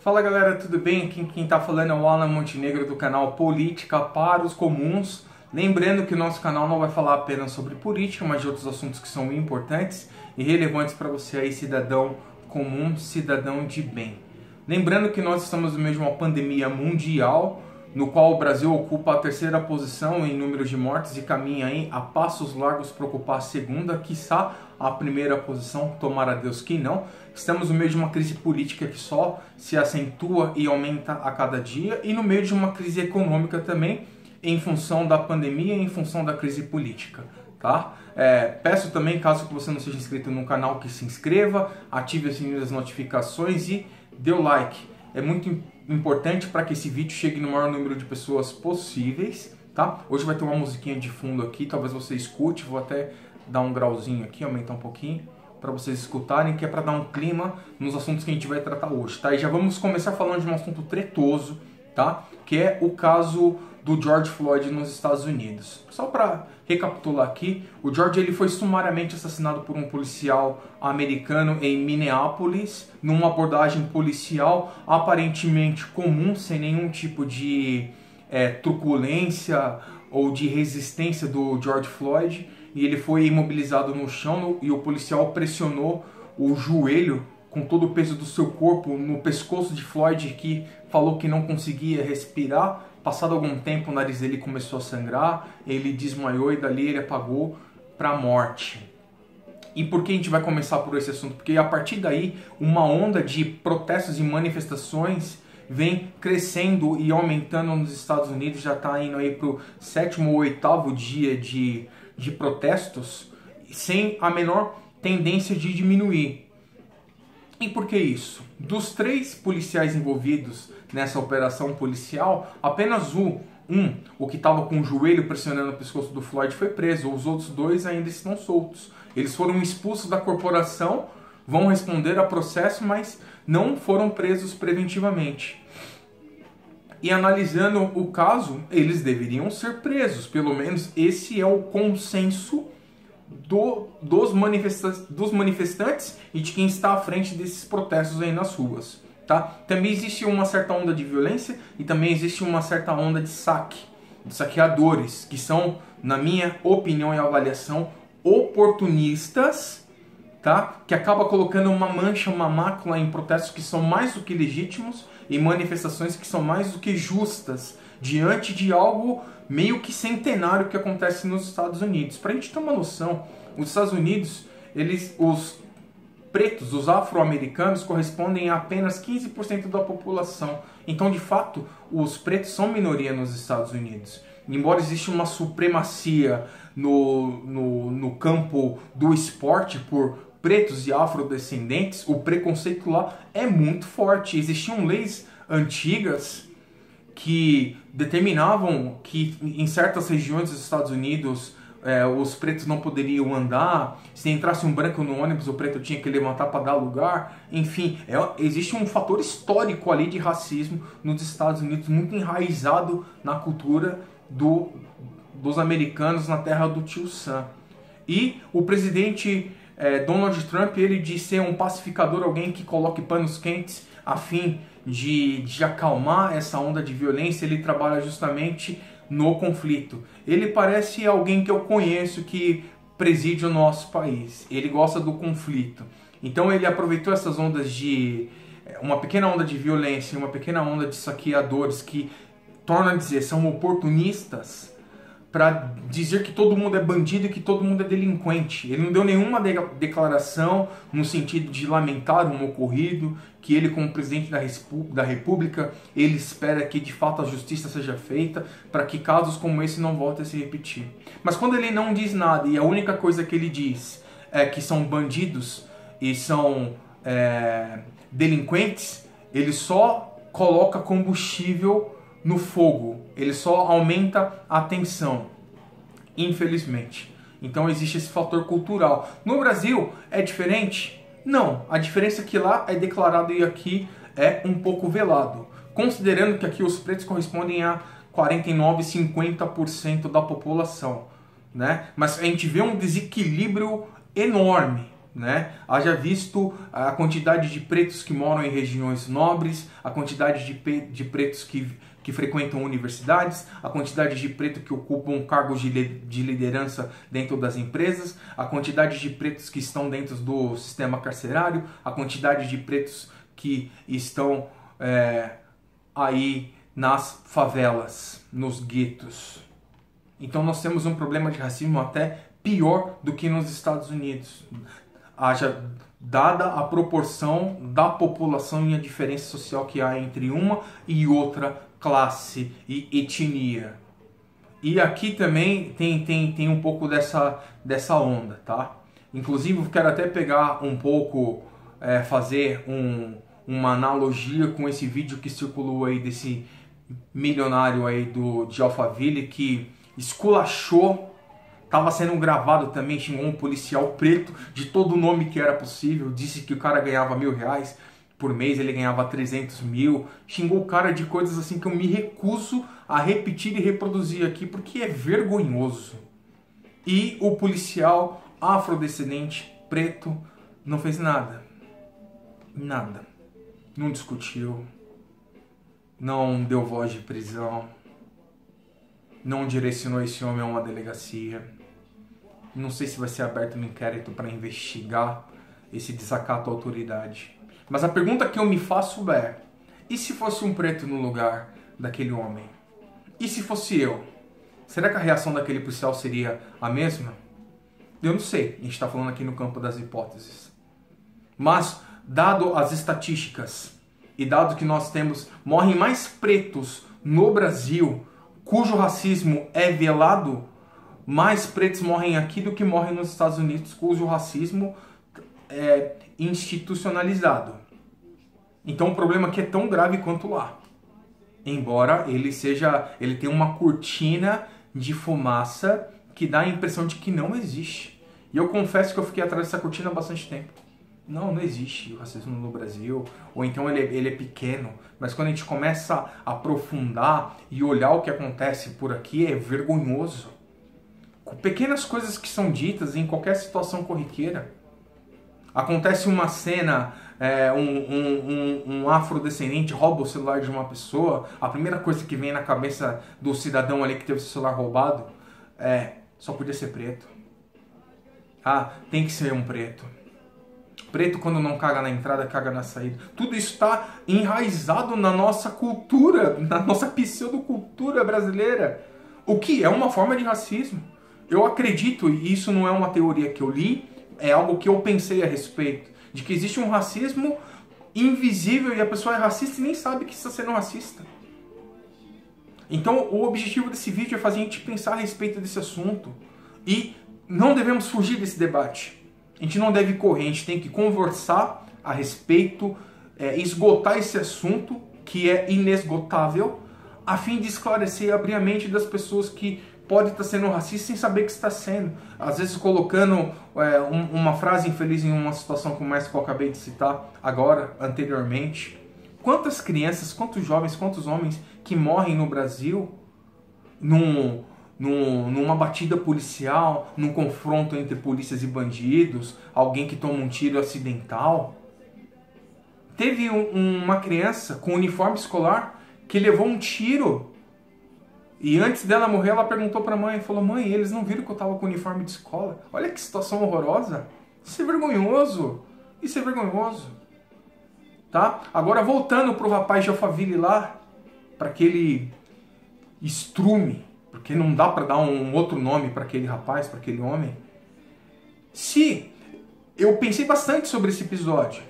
Fala galera, tudo bem? Aqui quem tá falando é o Alan Montenegro do canal Política para os Comuns. Lembrando que o nosso canal não vai falar apenas sobre política, mas de outros assuntos que são importantes e relevantes para você aí, cidadão comum, cidadão de bem. Lembrando que nós estamos no meio de uma pandemia mundial, no qual o Brasil ocupa a terceira posição em número de mortes e caminha aí a passos largos para ocupar a segunda, quiçá a primeira posição, tomara Deus que não. Estamos no meio de uma crise política que só se acentua e aumenta a cada dia, e no meio de uma crise econômica também, em função da pandemia e em função da crise política, tá? Peço também, caso que você não seja inscrito no canal, que se inscreva, ative o sininho das notificações e dê o like. É muito importante para que esse vídeo chegue no maior número de pessoas possíveis, tá? Hoje vai ter uma musiquinha de fundo aqui, talvez você escute, vou até dar um grauzinho aqui, aumentar um pouquinho, para vocês escutarem, que é para dar um clima nos assuntos que a gente vai tratar hoje, tá? E já vamos começar falando de um assunto tretoso, tá? Que é o caso do George Floyd nos Estados Unidos. Só para recapitular aqui, o George ele foi sumariamente assassinado por um policial americano em Minneapolis, numa abordagem policial aparentemente comum, sem nenhum tipo de truculência ou de resistência do George Floyd, e ele foi imobilizado no chão e o policial pressionou o joelho com todo o peso do seu corpo no pescoço de Floyd, que falou que não conseguia respirar. Passado algum tempo, o nariz dele começou a sangrar, ele desmaiou e dali ele apagou para a morte. E por que a gente vai começar por esse assunto? Porque a partir daí, uma onda de protestos e manifestações vem crescendo e aumentando nos Estados Unidos, já está indo aí para o 7º ou 8º dia de protestos, sem a menor tendência de diminuir. E por que isso? Dos 3 policiais envolvidos nessa operação policial, apenas o que estava com o joelho pressionando o pescoço do Floyd foi preso. Os outros 2 ainda estão soltos. Eles foram expulsos da corporação, vão responder a processo, mas não foram presos preventivamente. E analisando o caso, eles deveriam ser presos. Pelo menos esse é o consenso dos manifestantes e de quem está à frente desses protestos aí nas ruas, tá? Também existe uma certa onda de violência e também existe uma certa onda de saqueadores, que são, na minha opinião e avaliação, oportunistas, tá? Que acaba colocando uma mancha, uma mácula em protestos que são mais do que legítimos e manifestações que são mais do que justas diante de algo meio que centenário que acontece nos Estados Unidos. Para a gente ter uma noção, os Estados Unidos, os pretos, os afro-americanos, correspondem a apenas 15% da população. Então, de fato, os pretos são minoria nos Estados Unidos. Embora exista uma supremacia no campo do esporte por pretos e afrodescendentes, o preconceito lá é muito forte. Existiam leis antigas que determinavam que em certas regiões dos Estados Unidos os pretos não poderiam andar. Se entrasse um branco no ônibus, o preto tinha que levantar para dar lugar. Enfim, existe um fator histórico ali de racismo nos Estados Unidos, muito enraizado na cultura dos americanos na terra do tio Sam. E o presidente Donald Trump, ele diz ser um pacificador, alguém que coloque panos quentes a fim de acalmar essa onda de violência. Ele trabalha justamente no conflito. Ele parece alguém que eu conheço que preside o nosso país. Ele gosta do conflito. Então ele aproveitou essas ondas uma pequena onda de violência, uma pequena onda de saqueadores que, torna a dizer, são oportunistas, para dizer que todo mundo é bandido e que todo mundo é delinquente. Ele não deu nenhuma declaração no sentido de lamentar o ocorrido, que ele, como presidente da República, ele espera que de fato a justiça seja feita para que casos como esse não voltem a se repetir. Mas quando ele não diz nada e a única coisa que ele diz é que são bandidos e são delinquentes, ele só coloca combustível no fogo, ele só aumenta a tensão, infelizmente. Então existe esse fator cultural. No Brasil é diferente? Não, a diferença é que lá é declarado e aqui é um pouco velado, considerando que aqui os pretos correspondem a 49, 50% da população, né? Mas a gente vê um desequilíbrio enorme né? Haja visto a quantidade de pretos que moram em regiões nobres, a quantidade de pretos que frequentam universidades, a quantidade de pretos que ocupam cargos de liderança dentro das empresas, a quantidade de pretos que estão dentro do sistema carcerário, a quantidade de pretos que estão aí nas favelas, nos guetos. Então nós temos um problema de racismo até pior do que nos Estados Unidos, dada a proporção da população e a diferença social que há entre uma e outra classe e etnia. E aqui também tem um pouco dessa onda, tá? Inclusive eu quero até pegar um pouco, fazer uma analogia com esse vídeo que circulou aí desse milionário aí de Alphaville que esculachou, estava sendo gravado também, xingou um policial preto de todo o nome que era possível, disse que o cara ganhava R$1.000 por mês, ele ganhava 300 mil, xingou o cara de coisas assim que eu me recuso a repetir e reproduzir aqui, porque é vergonhoso. E o policial afrodescendente preto não fez nada. Nada. Não discutiu, não deu voz de prisão, não direcionou esse homem a uma delegacia. Não sei se vai ser aberto um inquérito para investigar esse desacato à autoridade. Mas a pergunta que eu me faço é: e se fosse um preto no lugar daquele homem? E se fosse eu? Será que a reação daquele policial seria a mesma? Eu não sei, a gente está falando aqui no campo das hipóteses. Mas, dado as estatísticas e dado que nós temos, morrem mais pretos no Brasil, cujo racismo é velado, mais pretos morrem aqui do que morrem nos Estados Unidos, cujo racismo é institucionalizado. Então o problema aqui é tão grave quanto lá. Embora ele tenha uma cortina de fumaça que dá a impressão de que não existe. E eu confesso que eu fiquei atrás dessa cortina há bastante tempo. Não existe o racismo no Brasil, ou então ele é pequeno, mas quando a gente começa a aprofundar e olhar o que acontece por aqui, é vergonhoso. Com pequenas coisas que são ditas em qualquer situação corriqueira. Acontece uma cena, um afrodescendente rouba o celular de uma pessoa, a primeira coisa que vem na cabeça do cidadão ali que teve o celular roubado só podia ser preto. Tem que ser um preto. Preto, quando não caga na entrada, caga na saída. Tudo isso está enraizado na nossa cultura, na nossa pseudocultura brasileira. O que é uma forma de racismo. Eu acredito, e isso não é uma teoria que eu li, é algo que eu pensei a respeito, de que existe um racismo invisível e a pessoa é racista e nem sabe que está sendo racista. Então, o objetivo desse vídeo é fazer a gente pensar a respeito desse assunto. E não devemos fugir desse debate. A gente não deve correr, a gente tem que conversar a respeito, esgotar esse assunto que é inesgotável, a fim de esclarecer e abrir a mente das pessoas que podem estar sendo racistas sem saber que está sendo. Às vezes colocando uma frase infeliz em uma situação como essa que eu acabei de citar agora, anteriormente. Quantas crianças, quantos jovens, quantos homens que morrem no Brasil numa batida policial, num confronto entre polícias e bandidos, alguém que toma um tiro acidental. Teve uma criança com uniforme escolar que levou um tiro e antes dela morrer ela perguntou para a mãe, falou: mãe, eles não viram que eu estava com uniforme de escola? Olha que situação horrorosa. Isso é vergonhoso. Isso é vergonhoso. Tá? Agora voltando para o rapaz de Alphaville lá, para aquele estrume, porque não dá para dar um outro nome para aquele rapaz, para aquele homem. Eu pensei bastante sobre esse episódio.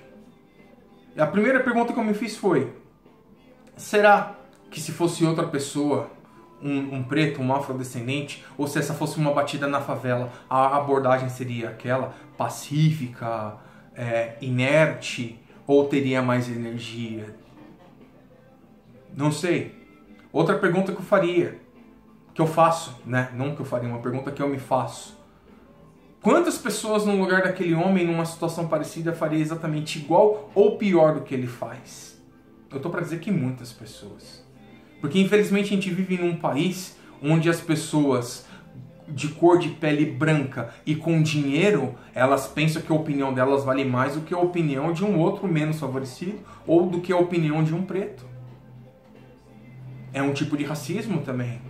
A primeira pergunta que eu me fiz foi: será que se fosse outra pessoa, um preto, um afrodescendente, ou se essa fosse uma batida na favela, a abordagem seria aquela pacífica, inerte, ou teria mais energia? Não sei. Outra pergunta que eu faria, que eu faço, né? Não que eu faria, uma pergunta que eu me faço. Quantas pessoas no lugar daquele homem, numa situação parecida, faria exatamente igual ou pior do que ele faz? Eu tô para dizer que muitas pessoas. Porque infelizmente a gente vive num país onde as pessoas de cor de pele branca e com dinheiro, elas pensam que a opinião delas vale mais do que a opinião de um outro menos favorecido ou do que a opinião de um preto. É um tipo de racismo também.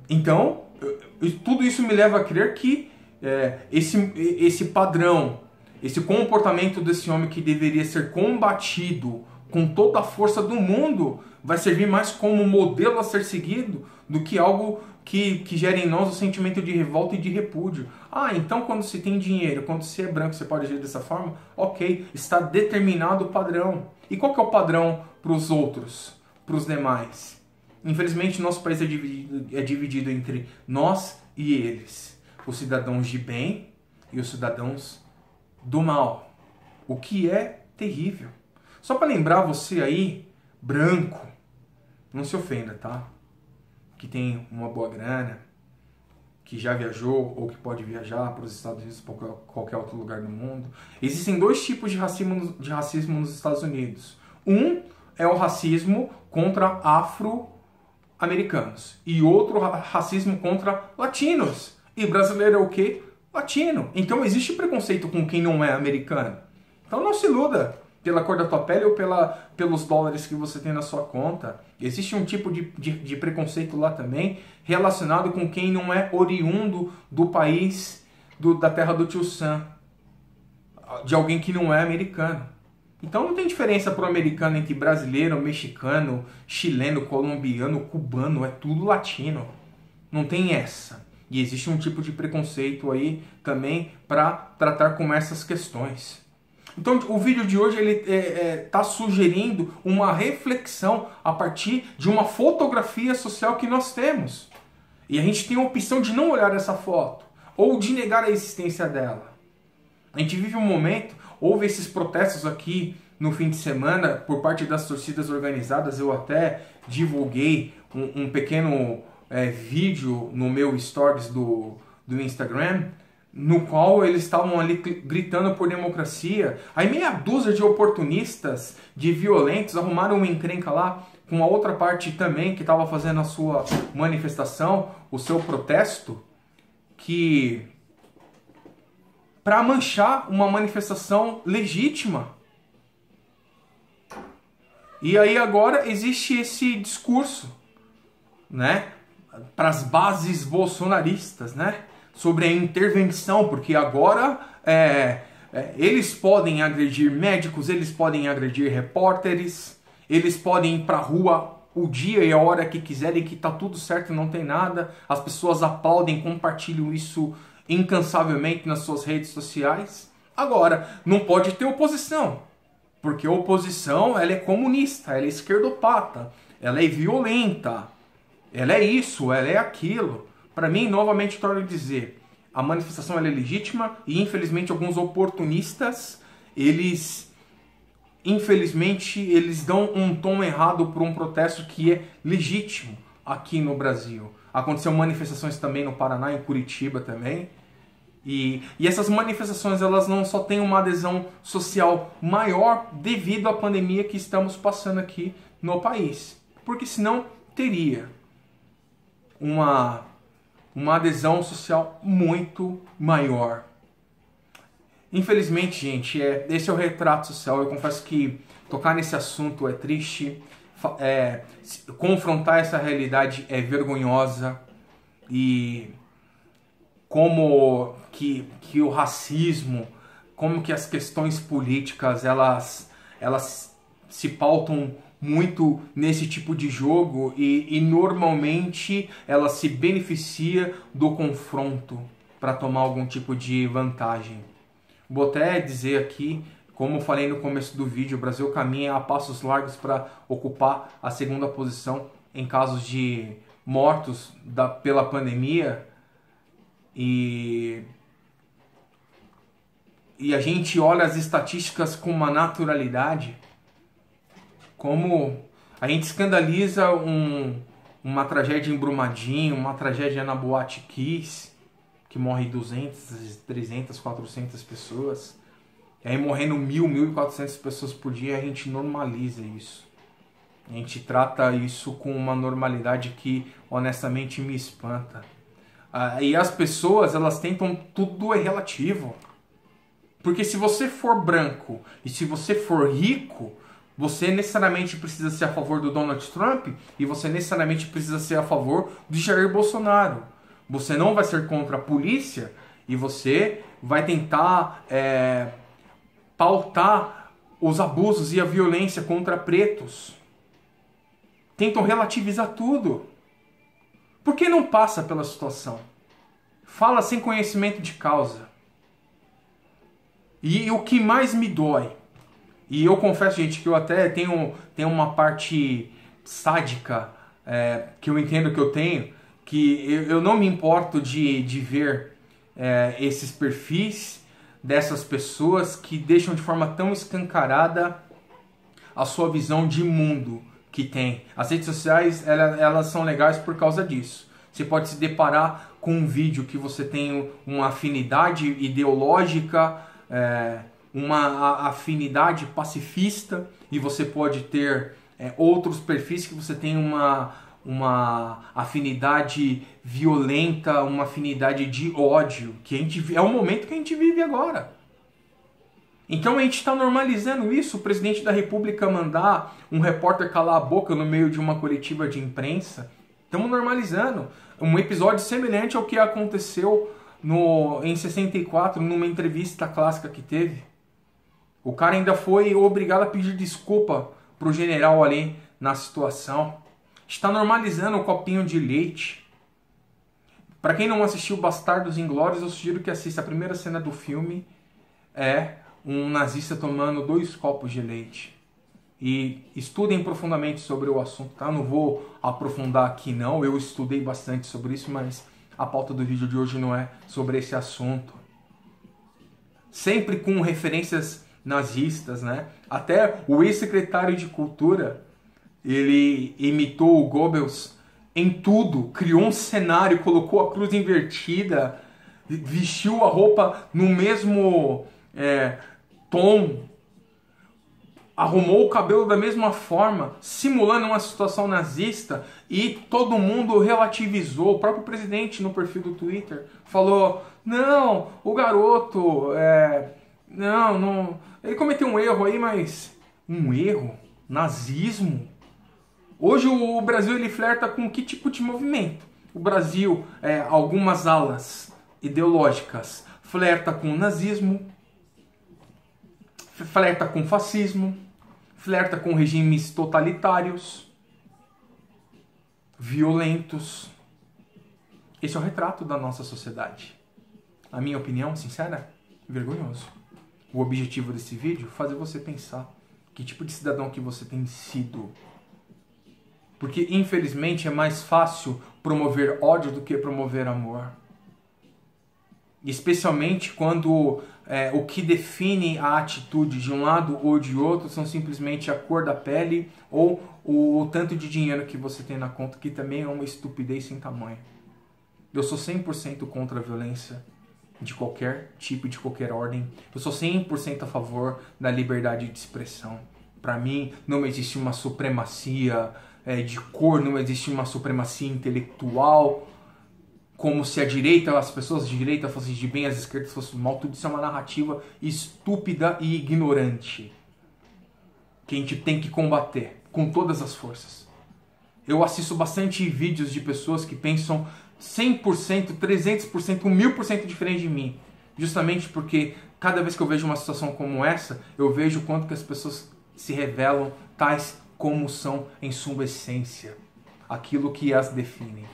Então, tudo isso me leva a crer que esse padrão, esse comportamento desse homem que deveria ser combatido com toda a força do mundo, vai servir mais como modelo a ser seguido do que algo que gera em nós o sentimento de revolta e de repúdio. Ah, então quando se tem dinheiro, quando se é branco, você pode agir dessa forma? Ok, está determinado o padrão. E qual que é o padrão para os outros, para os demais? Infelizmente, nosso país é dividido entre nós e eles. Os cidadãos de bem e os cidadãos do mal. O que é terrível. Só para lembrar você aí, branco, não se ofenda, tá? Que tem uma boa grana, que já viajou ou que pode viajar para os Estados Unidos ou para qualquer outro lugar do mundo. Existem dois tipos de racismo nos Estados Unidos. Um é o racismo contra afro-americanos e outro racismo contra latinos. E brasileiro é o quê? Latino. Então existe preconceito com quem não é americano. Então não se iluda pela cor da tua pele ou pelos dólares que você tem na sua conta. Existe um tipo de preconceito lá também relacionado com quem não é oriundo do país, da terra do tio Sam, de alguém que não é americano. Então não tem diferença para o americano entre brasileiro, mexicano, chileno, colombiano, cubano, é tudo latino. Não tem essa. E existe um tipo de preconceito aí também para tratar com essas questões. Então o vídeo de hoje ele está sugerindo uma reflexão a partir de uma fotografia social que nós temos. E a gente tem a opção de não olhar essa foto ou de negar a existência dela. A gente vive um momento, houve esses protestos aqui no fim de semana por parte das torcidas organizadas. Eu até divulguei um pequeno vídeo no meu stories do Instagram, no qual eles estavam ali gritando por democracia. Aí meia dúzia de oportunistas, de violentos, arrumaram uma encrenca lá com a outra parte também que estava fazendo a sua manifestação, o seu protesto, que para manchar uma manifestação legítima. E aí agora existe esse discurso, né, para as bases bolsonaristas, né, sobre a intervenção, porque agora eles podem agredir médicos, eles podem agredir repórteres, eles podem ir para a rua o dia e a hora que quiserem, que tá tudo certo, não tem nada. As pessoas aplaudem, compartilham isso incansavelmente nas suas redes sociais. Agora, não pode ter oposição, porque a oposição ela é comunista, ela é esquerdopata, ela é violenta, ela é isso, ela é aquilo. Para mim, novamente, torno a dizer, a manifestação ela é legítima e, infelizmente, alguns oportunistas, infelizmente, eles dão um tom errado para um protesto que é legítimo aqui no Brasil. Aconteceu manifestações também no Paraná, em Curitiba também. E essas manifestações elas não só têm uma adesão social maior devido à pandemia que estamos passando aqui no país. Porque senão teria uma adesão social muito maior. Infelizmente, gente, esse é o retrato social. Eu confesso que tocar nesse assunto é triste, confrontar essa realidade é vergonhosa, e como que o racismo, como que as questões políticas elas se pautam muito nesse tipo de jogo e normalmente ela se beneficia do confronto para tomar algum tipo de vantagem. Vou até dizer aqui, como eu falei no começo do vídeo, o Brasil caminha a passos largos para ocupar a segunda posição em casos de mortos pela pandemia. E a gente olha as estatísticas com uma naturalidade, como a gente escandaliza uma tragédia em Brumadinho, uma tragédia na Boate Kiss, que morre 200, 300, 400 pessoas. E aí morrendo 1.000, 1.400 pessoas por dia, a gente normaliza isso. A gente trata isso com uma normalidade que honestamente me espanta. E as pessoas, elas tentam, tudo é relativo. Porque se você for branco e se você for rico, você necessariamente precisa ser a favor do Donald Trump e você necessariamente precisa ser a favor do Jair Bolsonaro. Você não vai ser contra a polícia e você vai tentar pautar os abusos e a violência contra pretos. Tentam relativizar tudo. Por que não passa pela situação? Fala sem conhecimento de causa. E o que mais me dói, e eu confesso, gente, que eu até tenho uma parte sádica, que eu entendo que eu tenho, que eu não me importo de ver esses perfis dessas pessoas que deixam de forma tão escancarada a sua visão de mundo que tem. As redes sociais, elas são legais por causa disso. Você pode se deparar com um vídeo que você tem uma afinidade ideológica, uma afinidade pacifista, e você pode ter outros perfis que você tem uma afinidade violenta, uma afinidade de ódio, que a gente, é o momento que a gente vive agora. Então a gente está normalizando isso, o presidente da República mandar um repórter calar a boca no meio de uma coletiva de imprensa. Estamos normalizando um episódio semelhante ao que aconteceu em 64, numa entrevista clássica que teve. O cara ainda foi obrigado a pedir desculpa pro general ali na situação. Está normalizando o copinho de leite. Para quem não assistiu Bastardos Inglórios, eu sugiro que assista. A primeira cena do filme é um nazista tomando 2 copos de leite. E estudem profundamente sobre o assunto, tá? Não vou aprofundar aqui não, eu estudei bastante sobre isso, mas a pauta do vídeo de hoje não é sobre esse assunto. Sempre com referências nazistas, né? Até o ex-secretário de Cultura, ele imitou o Goebbels em tudo, criou um cenário, colocou a cruz invertida, vestiu a roupa no mesmo tom, arrumou o cabelo da mesma forma, simulando uma situação nazista, e todo mundo relativizou. O próprio presidente, no perfil do Twitter, falou: não, o garoto, não, ele cometeu um erro aí, mas um erro? Nazismo? Hoje o Brasil, ele flerta com que tipo de movimento? O Brasil, algumas alas ideológicas, flerta com nazismo, flerta com fascismo, flerta com regimes totalitários, violentos. Esse é o retrato da nossa sociedade. Na minha opinião, sincera, vergonhoso. O objetivo desse vídeo é fazer você pensar que tipo de cidadão que você tem sido. Porque, infelizmente, é mais fácil promover ódio do que promover amor. Especialmente quando o que define a atitude de um lado ou de outro são simplesmente a cor da pele ou o tanto de dinheiro que você tem na conta, que também é uma estupidez sem tamanho. Eu sou 100% contra a violência de qualquer tipo, de qualquer ordem. Eu sou 100% a favor da liberdade de expressão. Para mim, não existe uma supremacia de cor, não existe uma supremacia intelectual, como se a direita, as pessoas de direita fossem de bem, as esquerdas fossem mal. Tudo isso é uma narrativa estúpida e ignorante que a gente tem que combater com todas as forças. Eu assisto bastante vídeos de pessoas que pensam 100%, 300%, 1000% diferente de mim. Justamente porque cada vez que eu vejo uma situação como essa, eu vejo o quanto que as pessoas se revelam tais como são em sua essência, aquilo que as define.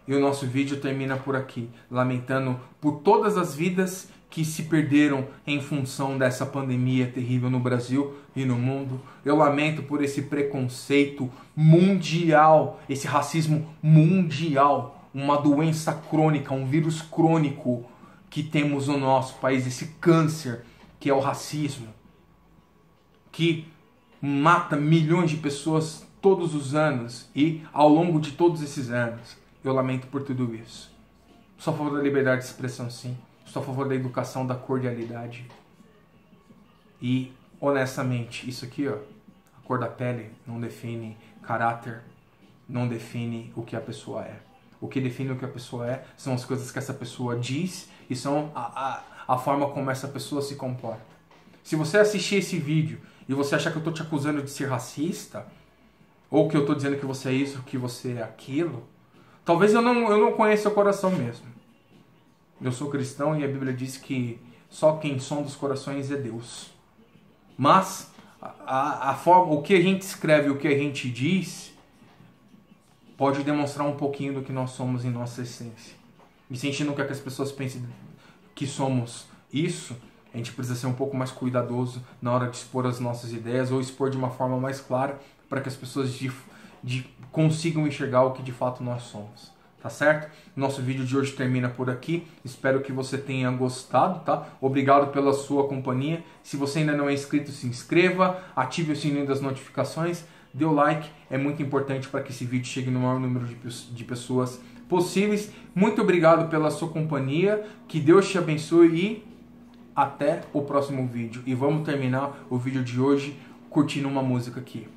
E o nosso vídeo termina por aqui, lamentando por todas as vidas que se perderam em função dessa pandemia terrível no Brasil e no mundo. Eu lamento por esse preconceito mundial, esse racismo mundial, uma doença crônica, um vírus crônico que temos no nosso país, esse câncer que é o racismo, que mata milhões de pessoas todos os anos e ao longo de todos esses anos. Eu lamento por tudo isso. Sou a favor da liberdade de expressão, sim. Sou a favor da educação, da cordialidade. E, honestamente, isso aqui, ó, a cor da pele não define caráter, não define o que a pessoa é. O que define o que a pessoa é são as coisas que essa pessoa diz e são a forma como essa pessoa se comporta. Se você assistir esse vídeo e você achar que eu estou te acusando de ser racista, ou que eu estou dizendo que você é isso, que você é aquilo, talvez eu não conheça o coração mesmo. Eu sou cristão e a Bíblia diz que só quem sonda os corações é Deus. Mas a forma, o que a gente escreve, o que a gente diz, pode demonstrar um pouquinho do que nós somos em nossa essência. E se a gente não quer que as pessoas pensem que somos isso, a gente precisa ser um pouco mais cuidadoso na hora de expor as nossas ideias ou expor de uma forma mais clara para que as pessoas consigam enxergar o que de fato nós somos. Tá certo? Nosso vídeo de hoje termina por aqui. Espero que você tenha gostado, tá? Obrigado pela sua companhia. Se você ainda não é inscrito, se inscreva, ative o sininho das notificações, dê o like, é muito importante para que esse vídeo chegue no maior número de pessoas possíveis. Muito obrigado pela sua companhia, que Deus te abençoe e até o próximo vídeo. E vamos terminar o vídeo de hoje curtindo uma música aqui.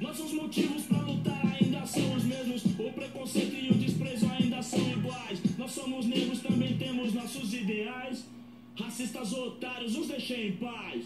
Nossos motivos para lutar ainda são os mesmos. O preconceito e o desprezo ainda são iguais. Nós somos negros, também temos nossos ideais. Racistas otários, os deixem em paz.